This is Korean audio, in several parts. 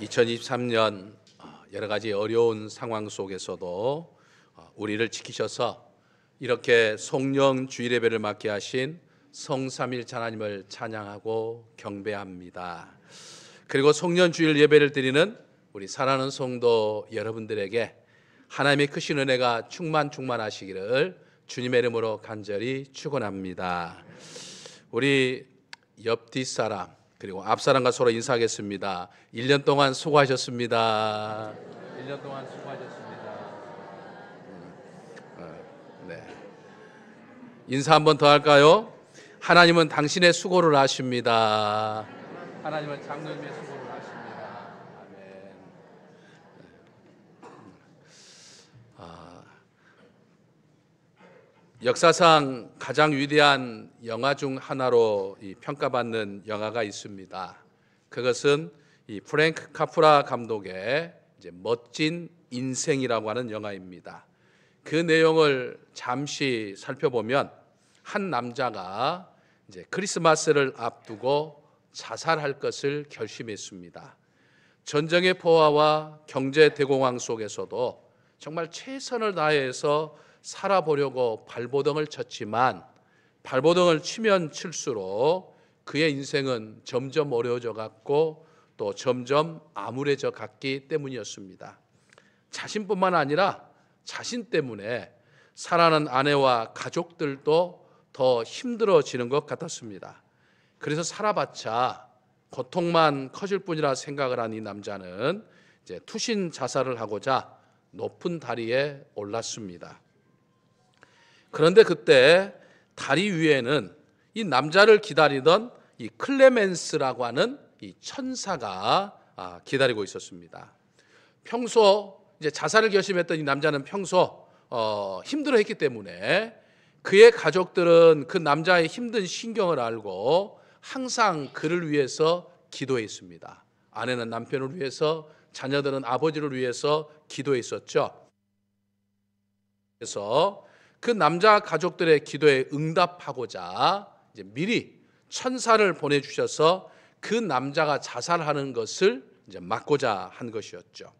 2023년 여러 가지 어려운 상황 속에서도 우리를 지키셔서 이렇게 송령 주일 예배를 맡게 하신 성삼일체 하나님을 찬양하고 경배합니다. 그리고 송년 주일 예배를 드리는 우리 사랑하는 성도 여러분들에게 하나님의 크신 은혜가 충만하시기를 주님의 이름으로 간절히 축원합니다. 우리 옆 뒷사람 그리고 앞사람과 서로 인사하겠습니다. 1년 동안 수고하셨습니다. 1년 동안 수고하셨습니다. 네. 인사 한 번 더 할까요? 하나님은 당신의 수고를 아십니다. 하나님은 장로님의 수고를 아십니다. 아멘. 역사상 가장 위대한 영화 중 하나로 평가받는 영화가 있습니다. 그것은 이 프랭크 카프라 감독의 멋진 인생이라고 하는 영화입니다. 그 내용을 잠시 살펴보면 한 남자가 이제 크리스마스를 앞두고 자살할 것을 결심했습니다. 전쟁의 포화와 경제 대공황 속에서도 정말 최선을 다해서 살아보려고 발버둥을 쳤지만 발버둥을 치면 칠수록 그의 인생은 점점 어려워져 갔고 또 점점 암울해져 갔기 때문이었습니다. 자신뿐만 아니라 자신 때문에 사랑하는 아내와 가족들도 더 힘들어지는 것 같았습니다. 그래서 살아봤자 고통만 커질 뿐이라 생각을 한 이 남자는 이제 투신 자살을 하고자 높은 다리에 올랐습니다. 그런데 그때 다리 위에는 이 남자를 기다리던 이 클레멘스라고 하는 이 천사가 기다리고 있었습니다. 평소 이제 자살을 결심했던 이 남자는 평소 힘들어했기 때문에 그의 가족들은 그 남자의 힘든 심경을 알고 항상 그를 위해서 기도했습니다. 아내는 남편을 위해서, 자녀들은 아버지를 위해서 기도했었죠. 그래서 그 남자 가족들의 기도에 응답하고자 이제 미리 천사를 보내주셔서 그 남자가 자살하는 것을 이제 막고자 한 것이었죠.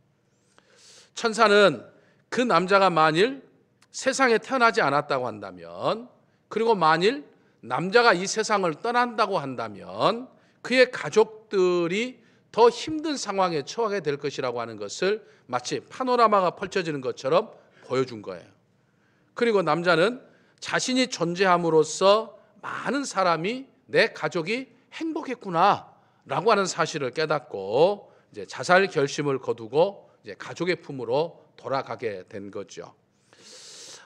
천사는 그 남자가 만일 세상에 태어나지 않았다고 한다면, 그리고 만일 남자가 이 세상을 떠난다고 한다면 그의 가족들이 더 힘든 상황에 처하게 될 것이라고 하는 것을 마치 파노라마가 펼쳐지는 것처럼 보여준 거예요. 그리고 남자는 자신이 존재함으로써 많은 사람이, 내 가족이 행복했구나라고 하는 사실을 깨닫고 이제 자살 결심을 거두고 이제 가족의 품으로 돌아가게 된 거죠.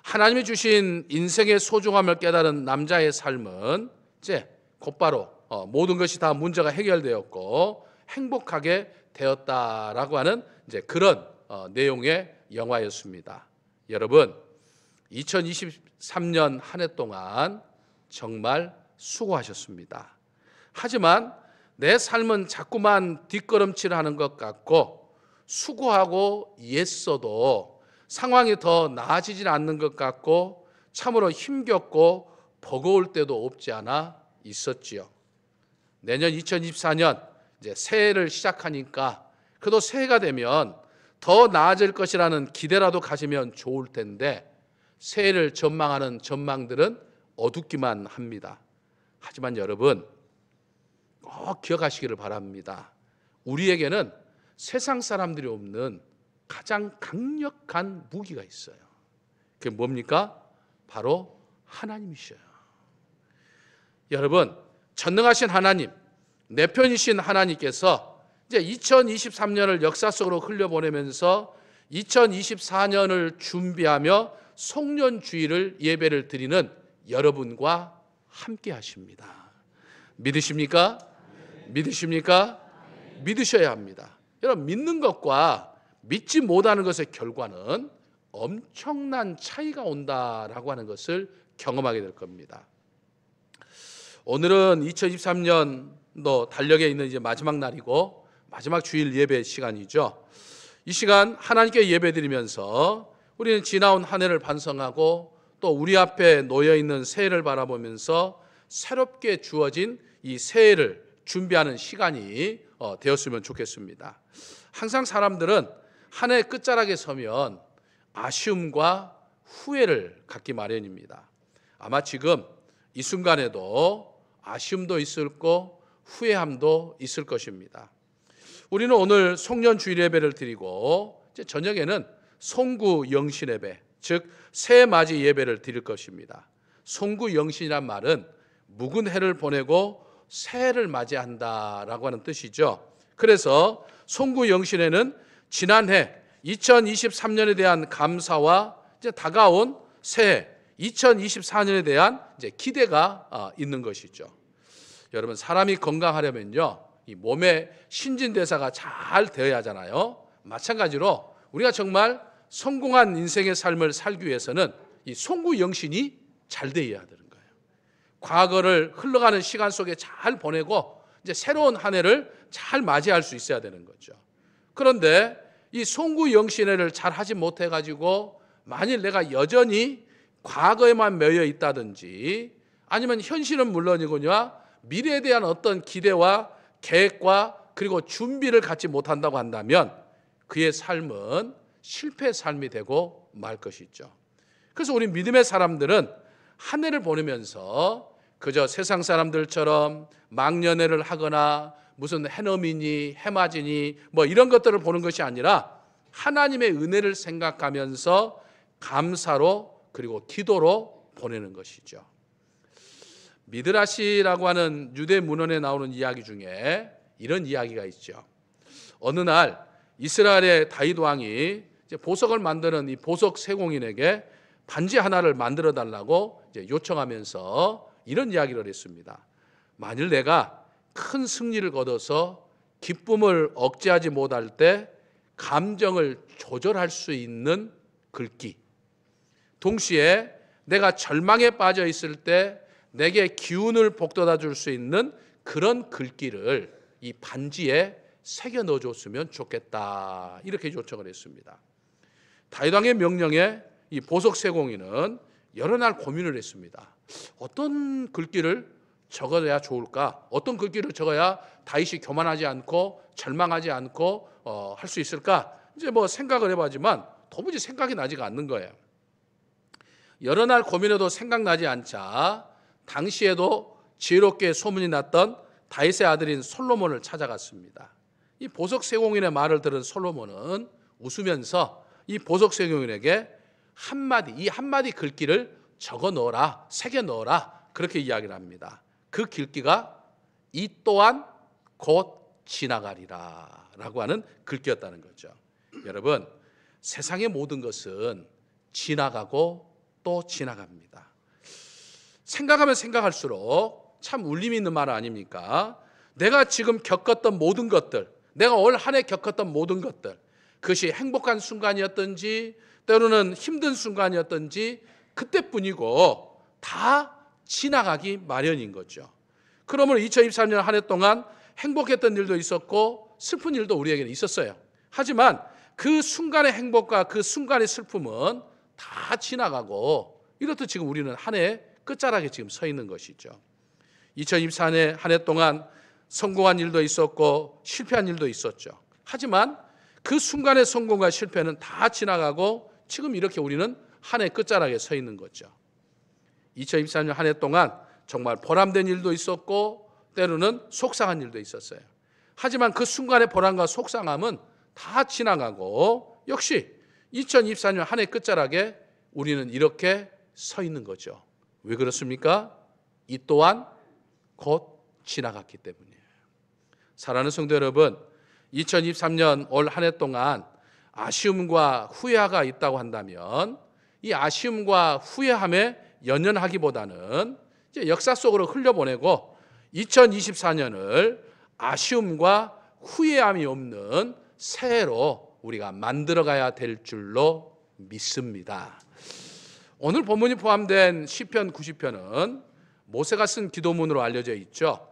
하나님이 주신 인생의 소중함을 깨달은 남자의 삶은 이제 곧바로 모든 것이 다 문제가 해결되었고 행복하게 되었다라고 하는 이제 그런 내용의 영화였습니다. 여러분, 2023년 한 해 동안 정말 수고하셨습니다. 하지만 내 삶은 자꾸만 뒷걸음질을 하는 것 같고 수고하고 애써도 상황이 더 나아지질 않는 것 같고 참으로 힘겹고 버거울 때도 없지 않아 있었지요. 내년 2024년 이제 새해를 시작하니까 그래도 새해가 되면 더 나아질 것이라는 기대라도 가지면 좋을 텐데 새해를 전망하는 전망들은 어둡기만 합니다. 하지만 여러분 꼭 기억하시기를 바랍니다. 우리에게는 세상 사람들이 없는 가장 강력한 무기가 있어요. 그게 뭡니까? 바로 하나님이셔요. 여러분, 전능하신 하나님, 내 편이신 하나님께서 이제 2023년을 역사 속으로 흘려보내면서 2024년을 준비하며 송년주일을 예배를 드리는 여러분과 함께 하십니다. 믿으십니까? 믿으십니까? 믿으셔야 합니다. 여러분, 믿는 것과 믿지 못하는 것의 결과는 엄청난 차이가 온다라고 하는 것을 경험하게 될 겁니다. 오늘은 2023년도 달력에 있는 이제 마지막 날이고 마지막 주일 예배 시간이죠. 이 시간 하나님께 예배드리면서 우리는 지나온 한 해를 반성하고 또 우리 앞에 놓여 있는 새해를 바라보면서 새롭게 주어진 이 새해를 준비하는 시간이 되었으면 좋겠습니다. 항상 사람들은 한 해 끝자락에 서면 아쉬움과 후회를 갖기 마련입니다. 아마 지금 이 순간에도 아쉬움도 있을 거 후회함도 있을 것입니다. 우리는 오늘 송년 주일 예배를 드리고 이제 저녁에는 송구 영신 예배, 즉 새해 맞이 예배를 드릴 것입니다. 송구 영신이란 말은 묵은 해를 보내고 새해를 맞이한다라고 하는 뜻이죠. 그래서 송구 영신에는 지난해 2023년에 대한 감사와 이제 다가온 새해 2024년에 대한 이제 기대가 있는 것이죠. 여러분, 사람이 건강하려면요, 이 몸의 신진대사가 잘 되어야 하잖아요. 마찬가지로 우리가 정말 성공한 인생의 삶을 살기 위해서는 이 송구 영신이 잘 되어야 되는 거예요. 과거를 흘러가는 시간 속에 잘 보내고 이제 새로운 한 해를 잘 맞이할 수 있어야 되는 거죠. 그런데 이 송구 영신회를 잘 하지 못해 가지고 만일 내가 여전히 과거에만 매여 있다든지 아니면 현실은 물론이거냐 미래에 대한 어떤 기대와 계획과 그리고 준비를 갖지 못한다고 한다면 그의 삶은 실패의 삶이 되고 말 것이죠. 그래서 우리 믿음의 사람들은 한 해를 보내면서 그저 세상 사람들처럼 망년회를 하거나 무슨 해넘이니 해맞이니 뭐 이런 것들을 보는 것이 아니라 하나님의 은혜를 생각하면서 감사로 그리고 기도로 보내는 것이죠. 미드라시라고 하는 유대 문헌에 나오는 이야기 중에 이런 이야기가 있죠. 어느 날 이스라엘의 다윗 왕이 보석을 만드는 이 보석 세공인에게 반지 하나를 만들어 달라고 요청하면서 이런 이야기를 했습니다. 만일 내가 큰 승리를 거둬서 기쁨을 억제하지 못할 때 감정을 조절할 수 있는 글귀, 동시에 내가 절망에 빠져 있을 때 내게 기운을 북돋아 줄 수 있는 그런 글귀를 이 반지에 새겨 넣어줬으면 좋겠다, 이렇게 요청을 했습니다. 다윗 왕의 명령에 이 보석 세공인은 여러 날 고민을 했습니다. 어떤 글귀를 적어야 좋을까? 어떤 글귀를 적어야 다윗이 교만하지 않고 절망하지 않고 할 수 있을까? 이제 뭐 생각을 해봤지만 도무지 생각이 나지가 않는 거예요. 여러 날 고민해도 생각나지 않자 당시에도 지혜롭게 소문이 났던 다윗의 아들인 솔로몬을 찾아갔습니다. 이 보석 세공인의 말을 들은 솔로몬은 웃으면서 이 보석 세공인에게 이 한마디 글귀를 적어 넣어라, 새겨 넣어라, 그렇게 이야기를 합니다. 그 글귀가 이 또한 곧 지나가리라 라고 하는 글귀였다는 거죠. 여러분, 세상의 모든 것은 지나가고 또 지나갑니다. 생각하면 생각할수록 참 울림이 있는 말 아닙니까? 내가 지금 겪었던 모든 것들, 내가 올 한 해 겪었던 모든 것들, 그것이 행복한 순간이었든지 때로는 힘든 순간이었든지 그때뿐이고 다 지나가기 마련인 거죠. 그러면 2023년 한 해 동안 행복했던 일도 있었고 슬픈 일도 우리에게는 있었어요. 하지만 그 순간의 행복과 그 순간의 슬픔은 다 지나가고 이렇듯 지금 우리는 한 해 끝자락에 지금 서 있는 것이죠. 2024년 한 해 동안 성공한 일도 있었고 실패한 일도 있었죠. 하지만 그 순간의 성공과 실패는 다 지나가고 지금 이렇게 우리는 한 해 끝자락에 서 있는 거죠. 2024년 한 해 동안 정말 보람된 일도 있었고 때로는 속상한 일도 있었어요. 하지만 그 순간의 보람과 속상함은 다 지나가고 역시 2024년 한 해 끝자락에 우리는 이렇게 서 있는 거죠. 왜 그렇습니까? 이 또한 곧 지나갔기 때문이에요. 사랑하는 성도 여러분, 2023년 올 한 해 동안 아쉬움과 후회가 있다고 한다면 이 아쉬움과 후회함에 연연하기보다는 이제 역사 속으로 흘려보내고 2024년을 아쉬움과 후회함이 없는 새해로 우리가 만들어가야 될 줄로 믿습니다. 오늘 본문이 포함된 시편 90편은 모세가 쓴 기도문으로 알려져 있죠.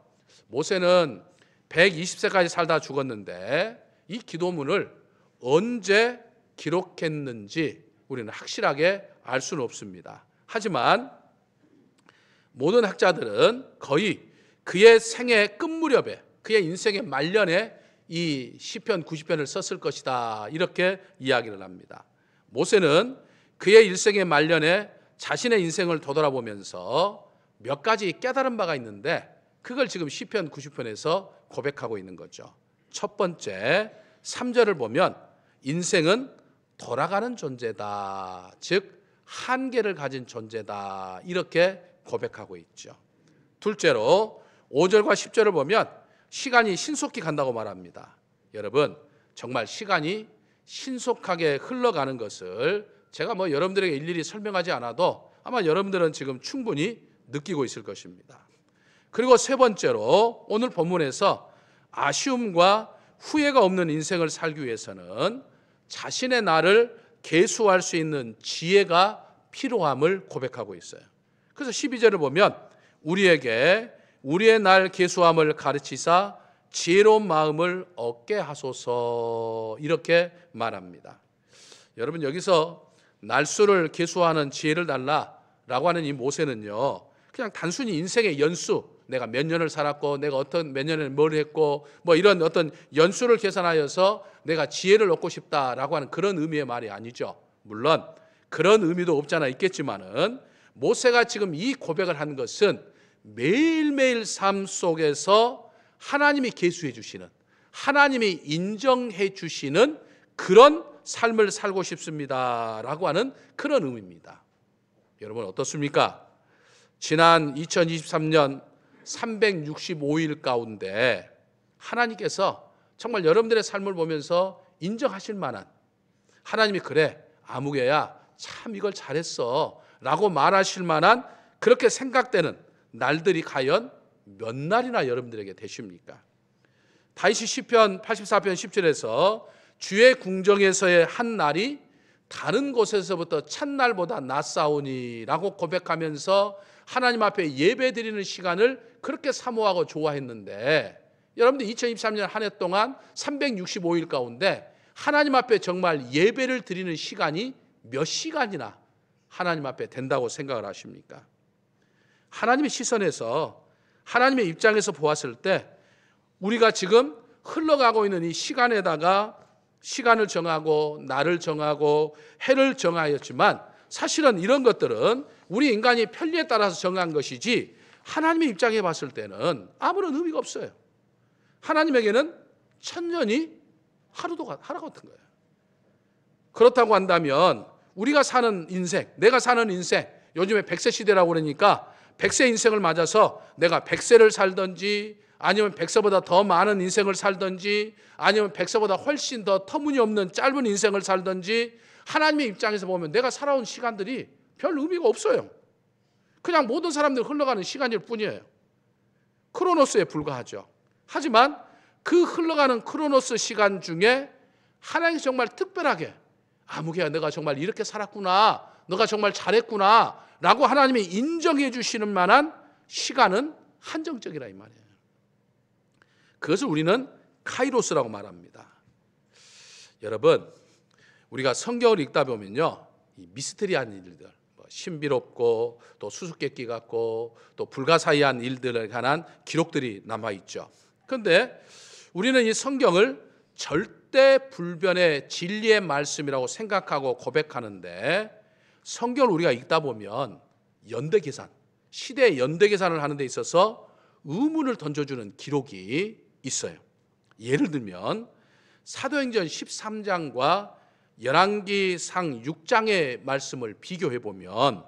모세는 120세까지 살다 죽었는데 이 기도문을 언제 기록했는지 우리는 확실하게 알 수는 없습니다. 하지만 모든 학자들은 거의 그의 생애 끝 무렵에 그의 인생의 말년에 이 시편 90편을 썼을 것이다. 이렇게 이야기를 합니다. 모세는 그의 일생의 말년에 자신의 인생을 되돌아보면서 몇 가지 깨달은 바가 있는데 그걸 지금 시편 90편에서 고백하고 있는 거죠. 첫 번째 3절을 보면 인생은 돌아가는 존재다. 즉 한계를 가진 존재다. 이렇게 고백하고 있죠. 둘째로 5절과 10절을 보면 시간이 신속히 간다고 말합니다. 여러분, 정말 시간이 신속하게 흘러가는 것을 제가 여러분들에게 일일이 설명하지 않아도 아마 여러분들은 지금 충분히 느끼고 있을 것입니다. 그리고 세 번째로 오늘 본문에서 아쉬움과 후회가 없는 인생을 살기 위해서는 자신의 날을 계수할 수 있는 지혜가 필요함을 고백하고 있어요. 그래서 12절을 보면 우리에게 우리의 날 계수함을 가르치사 지혜로운 마음을 얻게 하소서 이렇게 말합니다. 여러분, 여기서 날수를 계수하는 지혜를 달라라고 하는 이 모세는요, 그냥 단순히 인생의 연수, 내가 몇 년을 살았고 내가 몇 년에 뭘 했고 이런 어떤 연수를 계산하여서 내가 지혜를 얻고 싶다라고 하는 그런 의미의 말이 아니죠. 물론 그런 의미도 없잖아 있겠지만은 모세가 지금 이 고백을 한 것은 매일매일 삶 속에서 하나님이 계수해 주시는, 하나님이 인정해 주시는 그런 삶을 살고 싶습니다라고 하는 그런 의미입니다. 여러분 어떻습니까? 지난 2023년 365일 가운데 하나님께서 정말 여러분들의 삶을 보면서 인정하실 만한, 하나님이 그래 아무개야 참 이걸 잘했어 라고 말하실 만한 그렇게 생각되는 날들이 과연 몇 날이나 여러분들에게 되십니까? 다윗이 시편 84편 10절에서 주의 궁정에서의 한 날이 다른 곳에서부터 첫날보다 낫사오니 라고 고백하면서 하나님 앞에 예배 드리는 시간을 그렇게 사모하고 좋아했는데, 여러분들 2023년 한 해 동안 365일 가운데 하나님 앞에 정말 예배를 드리는 시간이 몇 시간이나 하나님 앞에 된다고 생각을 하십니까? 하나님의 시선에서, 하나님의 입장에서 보았을 때 우리가 지금 흘러가고 있는 이 시간에다가 시간을 정하고 날을 정하고 해를 정하였지만 사실은 이런 것들은 우리 인간이 편리에 따라서 정한 것이지 하나님의 입장에 봤을 때는 아무런 의미가 없어요. 하나님에게는 천년이 하루 같은 거예요. 그렇다고 한다면 우리가 사는 인생, 내가 사는 인생, 요즘에 100세 시대라고 그러니까 100세 인생을 맞아서 내가 100세를 살든지 아니면 100세보다 더 많은 인생을 살든지 아니면 100세보다 훨씬 더 터무니없는 짧은 인생을 살든지 하나님의 입장에서 보면 내가 살아온 시간들이 별 의미가 없어요. 그냥 모든 사람들 흘러가는 시간일 뿐이에요. 크로노스에 불과하죠. 하지만 그 흘러가는 크로노스 시간 중에 하나님이 정말 특별하게 아무개야 내가 정말 이렇게 살았구나, 너가 정말 잘했구나 라고 하나님이 인정해 주시는 만한 시간은 한정적이라 이 말이에요. 그것을 우리는 카이로스라고 말합니다. 여러분, 우리가 성경을 읽다 보면요, 이 미스테리한 일들, 신비롭고 또 수수께끼 같고 또 불가사의한 일들에 관한 기록들이 남아있죠. 그런데 우리는 이 성경을 절대 불변의 진리의 말씀이라고 생각하고 고백하는데, 성경을 우리가 읽다 보면 연대계산, 시대의 연대계산을 하는 데 있어서 의문을 던져주는 기록이 있어요. 예를 들면 사도행전 13장과 열왕기상 6장의 말씀을 비교해 보면,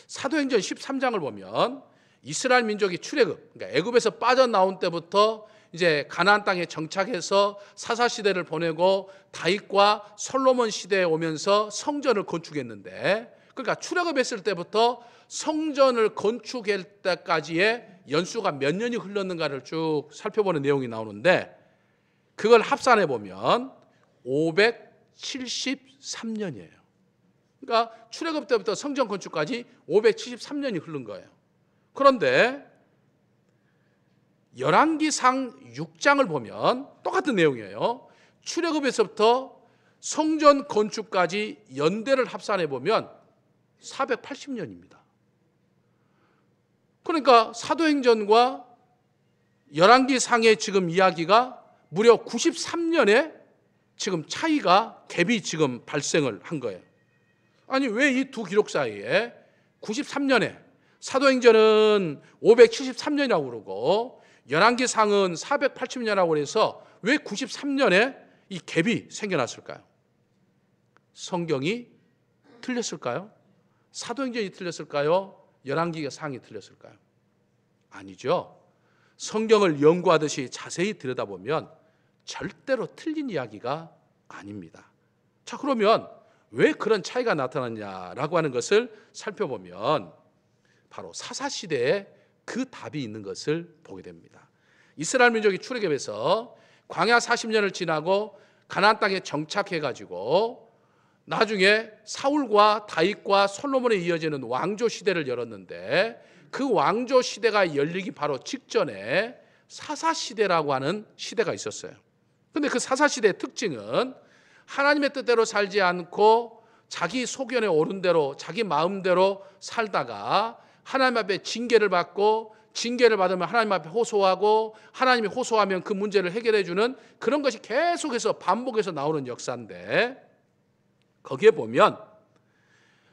사도행전 13장을 보면 이스라엘 민족이 출애굽, 그러니까 애굽에서 빠져나온 때부터 이제 가나안 땅에 정착해서 사사 시대를 보내고 다윗과 솔로몬 시대에 오면서 성전을 건축했는데, 그러니까 출애굽했을 때부터 성전을 건축할 때까지의 연수가 몇 년이 흘렀는가를 쭉 살펴보는 내용이 나오는데, 그걸 합산해 보면 573년이에요. 그러니까 출애굽 때부터 성전 건축까지 573년이 흐른 거예요. 그런데 열왕기상 6장을 보면 똑같은 내용이에요. 출애굽에서부터 성전 건축까지 연대를 합산해 보면 480년입니다. 그러니까 사도행전과 열왕기상의 지금 이야기가 무려 93년에 지금 차이가 갭이 지금 발생을 한 거예요. 아니 왜 이 두 기록 사이에 93년에 사도행전은 573년이라고 그러고 열왕기상은 480년이라고 해서 왜 93년에 이 갭이 생겨났을까요? 성경이 틀렸을까요? 사도행전이 틀렸을까요? 열왕기상이 틀렸을까요? 아니죠. 성경을 연구하듯이 자세히 들여다보면 절대로 틀린 이야기가 아닙니다. 자, 그러면 왜 그런 차이가 나타났냐라고 하는 것을 살펴보면 바로 사사시대에 그 답이 있는 것을 보게 됩니다. 이스라엘 민족이 출애굽해서 광야 40년을 지나고 가나안 땅에 정착해가지고 나중에 사울과 다윗과 솔로몬에 이어지는 왕조 시대를 열었는데 그 왕조 시대가 열리기 바로 직전에 사사시대라고 하는 시대가 있었어요. 그런데 그 사사시대의 특징은 하나님의 뜻대로 살지 않고 자기 소견에 오른 대로 자기 마음대로 살다가 하나님 앞에 징계를 받고 징계를 받으면 하나님 앞에 호소하고 하나님이 호소하면 그 문제를 해결해 주는 그런 것이 계속해서 반복해서 나오는 역사인데 거기에 보면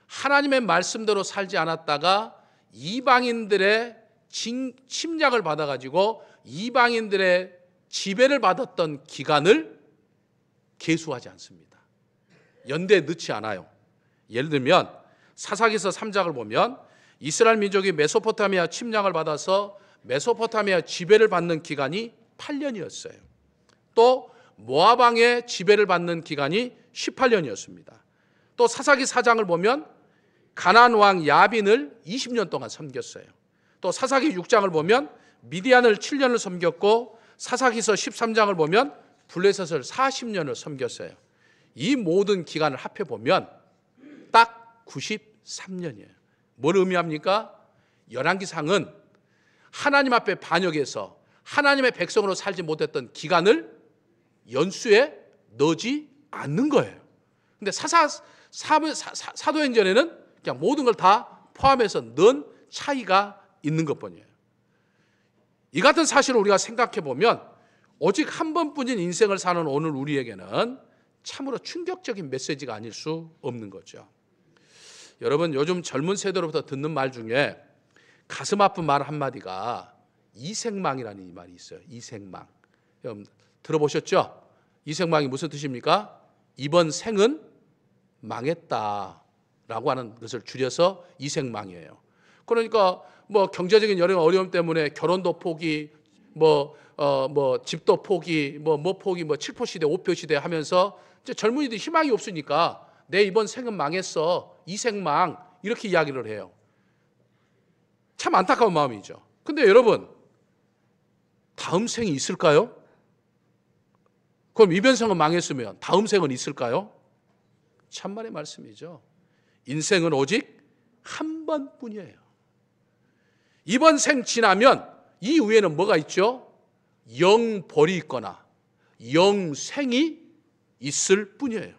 하나님의 말씀대로 살지 않았다가 이방인들의 침략을 받아가지고 이방인들의 지배를 받았던 기간을 계수하지 않습니다. 연대에 넣지 않아요. 예를 들면 사사기서 3장을 보면 이스라엘 민족이 메소포타미아 침략을 받아서 메소포타미아 지배를 받는 기간이 8년이었어요. 또 모압 왕의 지배를 받는 기간이 18년이었습니다. 또 사사기 4장을 보면 가나안 왕 야빈을 20년 동안 섬겼어요. 또 사사기 6장을 보면 미디안을 7년을 섬겼고 사사기서 13장을 보면 블레셋을 40년을 섬겼어요. 이 모든 기간을 합해보면 딱 93년이에요. 뭘 의미합니까? 열왕기상은 하나님 앞에 반역해서 하나님의 백성으로 살지 못했던 기간을 연수에 넣지 않는 거예요. 근데 사도행전에는 그냥 모든 걸 다 포함해서 넣은 차이가 있는 것뿐이에요. 이 같은 사실을 우리가 생각해 보면 오직 한 번뿐인 인생을 사는 오늘 우리에게는 참으로 충격적인 메시지가 아닐 수 없는 거죠. 여러분 요즘 젊은 세대로부터 듣는 말 중에 가슴 아픈 말 한마디가 이생망이라는 이 말이 있어요. 이생망. 여러분 들어보셨죠? 이생망이 무슨 뜻입니까? 이번 생은 망했다라고 하는 것을 줄여서 이생망이에요. 그러니까 뭐 경제적인 여러 어려움 때문에 결혼도 포기, 집도 포기, 포기, 7포 시대, 5표 시대 하면서 이제 젊은이들이 희망이 없으니까 내 이번 생은 망했어, 이생망 이렇게 이야기를 해요. 참 안타까운 마음이죠. 근데 여러분 다음 생이 있을까요? 그럼 이번 생은 망했으면 다음 생은 있을까요? 참말의 말씀이죠. 인생은 오직 한 번뿐이에요. 이번 생 지나면 이 위에는 뭐가 있죠? 영벌이 있거나 영생이 있을 뿐이에요.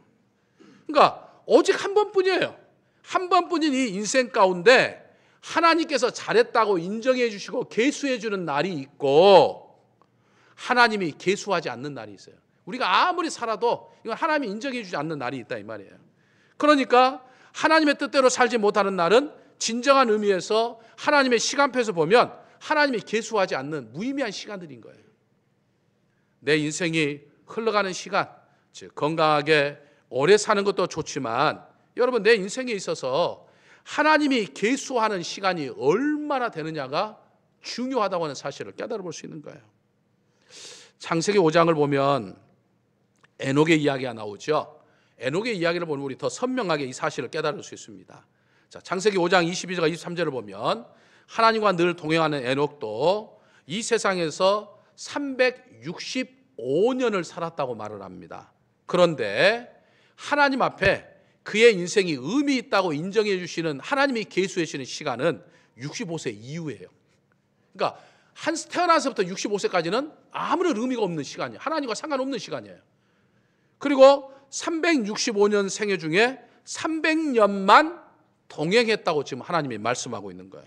그러니까 오직 한 번뿐이에요. 한 번뿐인 이 인생 가운데 하나님께서 잘했다고 인정해 주시고 계수해 주는 날이 있고 하나님이 계수하지 않는 날이 있어요. 우리가 아무리 살아도 이건 하나님이 인정해 주지 않는 날이 있다 이 말이에요. 그러니까 하나님의 뜻대로 살지 못하는 날은 진정한 의미에서 하나님의 시간표에서 보면 하나님이 계수하지 않는 무의미한 시간들인 거예요. 내 인생이 흘러가는 시간, 즉 건강하게 오래 사는 것도 좋지만 여러분 내 인생에 있어서 하나님이 계수하는 시간이 얼마나 되느냐가 중요하다고 하는 사실을 깨달아 볼 수 있는 거예요. 창세기 5장을 보면 에녹의 이야기가 나오죠. 에녹의 이야기를 보면 우리 더 선명하게 이 사실을 깨달을 수 있습니다. 자, 창세기 5장 22절과 23절을 보면 하나님과 늘 동행하는 에녹도 이 세상에서 365년을 살았다고 말을 합니다. 그런데 하나님 앞에 그의 인생이 의미 있다고 인정해 주시는 하나님이 계수해 주시는 시간은 65세 이후예요. 그러니까 태어나서부터 65세까지는 아무런 의미가 없는 시간이에요. 하나님과 상관없는 시간이에요. 그리고 365년 생애 중에 300년만 동행했다고 지금 하나님이 말씀하고 있는 거예요.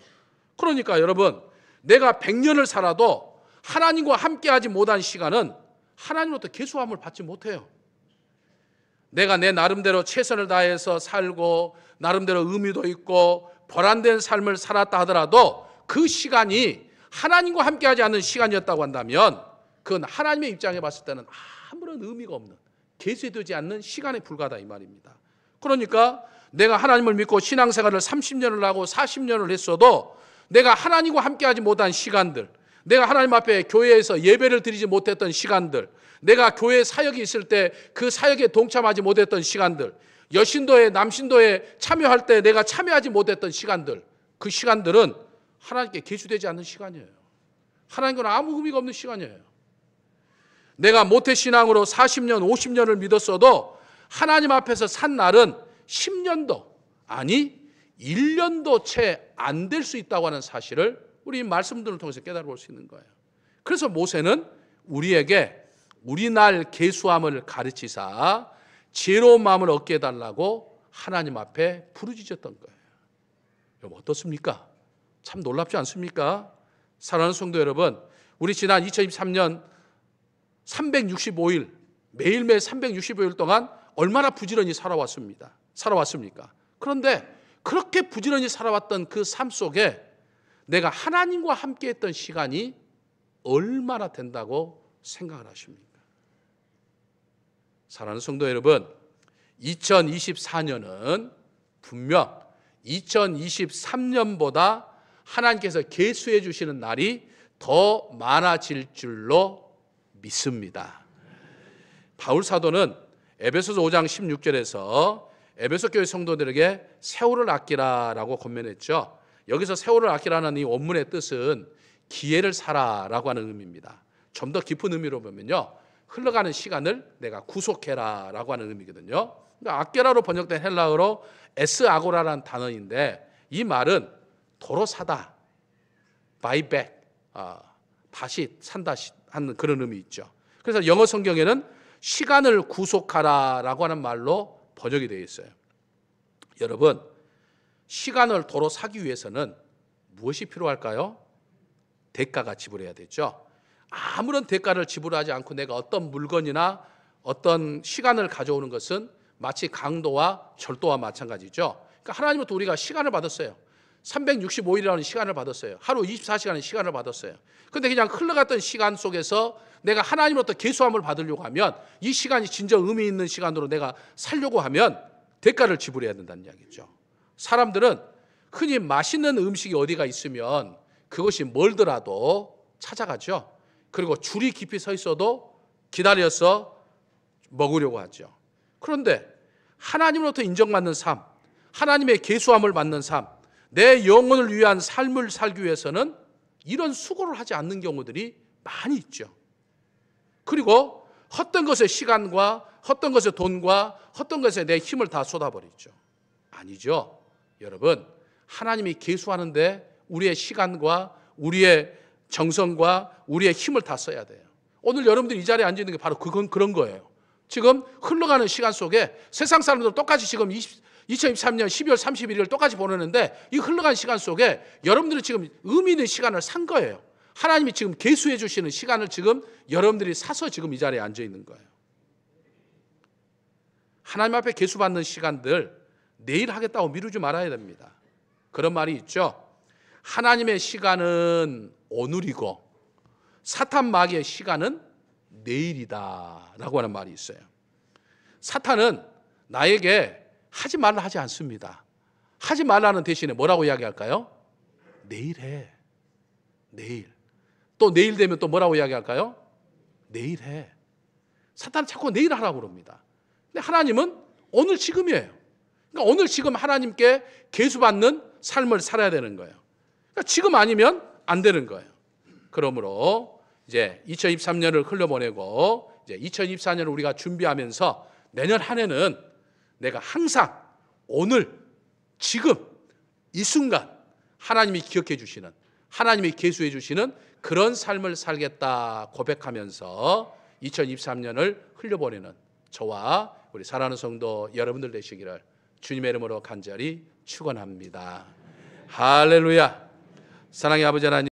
그러니까 여러분 내가 100년을 살아도 하나님과 함께하지 못한 시간은 하나님으로부터 계수함을 받지 못해요. 내가 내 나름대로 최선을 다해서 살고 나름대로 의미도 있고 보람된 삶을 살았다 하더라도 그 시간이 하나님과 함께하지 않는 시간이었다고 한다면 그건 하나님의 입장에 봤을 때는 아무런 의미가 없는, 계수되지 않는 시간에 불과하다 이 말입니다. 그러니까 내가 하나님을 믿고 신앙생활을 30년을 하고 40년을 했어도 내가 하나님과 함께하지 못한 시간들, 내가 하나님 앞에 교회에서 예배를 드리지 못했던 시간들, 내가 교회 사역이 있을 때 그 사역에 동참하지 못했던 시간들, 여신도에 남신도에 참여할 때 내가 참여하지 못했던 시간들, 그 시간들은 하나님께 계수되지 않는 시간이에요. 하나님과는 아무 의미가 없는 시간이에요. 내가 모태신앙으로 40년 50년을 믿었어도 하나님 앞에서 산 날은 10년도 아니 1년도 채 안 될 수 있다고 하는 사실을 우리 말씀들을 통해서 깨달아볼 수 있는 거예요. 그래서 모세는 우리에게 우리 날 계수함을 가르치사 지혜로운 마음을 얻게 해달라고 하나님 앞에 부르짖었던 거예요. 여러분 어떻습니까? 참 놀랍지 않습니까? 사랑하는 성도 여러분, 우리 지난 2023년 365일 매일매일 365일 동안 얼마나 부지런히 살아왔습니까? 그런데 그렇게 부지런히 살아왔던 그 삶 속에 내가 하나님과 함께했던 시간이 얼마나 된다고 생각을 하십니까? 사랑하는 성도 여러분, 2024년은 분명 2023년보다 하나님께서 계수해 주시는 날이 더 많아질 줄로 믿습니다. 바울 사도는 에베소서 5장 16절에서 에베소 교회 성도들에게 세월을 아끼라라고 권면했죠. 여기서 세월을 아끼라는 이 원문의 뜻은 기회를 살아라고 하는 의미입니다. 좀 더 깊은 의미로 보면요, 흘러가는 시간을 내가 구속해라라고 하는 의미거든요. 그러니까 아끼라로 번역된 헬라어로 에스아고라라는 단어인데 이 말은 도로 사다, buy back, 다시 산다 하는 그런 의미 있죠. 그래서 영어 성경에는 시간을 구속하라라고 하는 말로 번역이 되어 있어요. 여러분, 시간을 도로 사기 위해서는 무엇이 필요할까요? 대가가 지불해야 되죠. 아무런 대가를 지불하지 않고 내가 어떤 물건이나 어떤 시간을 가져오는 것은 마치 강도와 절도와 마찬가지죠. 그러니까 하나님부터 우리가 시간을 받았어요. 365일이라는 시간을 받았어요. 하루 24시간의 시간을 받았어요. 그런데 그냥 흘러갔던 시간 속에서 내가 하나님으로부터 계수함을 받으려고 하면 이 시간이 진정 의미 있는 시간으로 내가 살려고 하면 대가를 지불해야 된다는 이야기죠. 사람들은 흔히 맛있는 음식이 어디가 있으면 그것이 멀더라도 찾아가죠. 그리고 줄이 깊이 서 있어도 기다려서 먹으려고 하죠. 그런데 하나님으로부터 인정받는 삶, 하나님의 계수함을 받는 삶, 내 영혼을 위한 삶을 살기 위해서는 이런 수고를 하지 않는 경우들이 많이 있죠. 그리고 헛된 것에 시간과 헛된 것에 돈과 헛된 것에 내 힘을 다 쏟아버리죠. 아니죠. 여러분, 하나님이 계수하는데 우리의 시간과 우리의 정성과 우리의 힘을 다 써야 돼요. 오늘 여러분들이 이 자리에 앉아 있는 게 바로 그런 거예요. 지금 흘러가는 시간 속에 세상 사람들 똑같이 지금 2023년 12월 31일 똑같이 보내는데 이 흘러간 시간 속에 여러분들이 지금 의미 있는 시간을 산 거예요. 하나님이 지금 계수해 주시는 시간을 지금 여러분들이 사서 지금 이 자리에 앉아 있는 거예요. 하나님 앞에 계수받는 시간들 내일 하겠다고 미루지 말아야 됩니다. 그런 말이 있죠. 하나님의 시간은 오늘이고 사탄 마귀의 시간은 내일이다 라고 하는 말이 있어요. 사탄은 나에게 하지 말라 하지 않습니다. 하지 말라는 대신에 뭐라고 이야기할까요? 내일 해. 내일. 또 내일 되면 또 뭐라고 이야기할까요? 내일 해. 사탄은 자꾸 내일 하라고 그럽니다. 근데 하나님은 오늘 지금이에요. 그러니까 오늘 지금 하나님께 계수받는 삶을 살아야 되는 거예요. 그러니까 지금 아니면 안 되는 거예요. 그러므로 이제 2023년을 흘려보내고 이제 2024년을 우리가 준비하면서 내년 한 해는 내가 항상 오늘 지금 이 순간 하나님이 기억해 주시는, 하나님이 계수해 주시는 그런 삶을 살겠다 고백하면서 2023년을 흘려보내는 저와 우리 사랑하는 성도 여러분들 되시기를 주님의 이름으로 간절히 축원합니다. 할렐루야. 사랑의 아버지 하나님,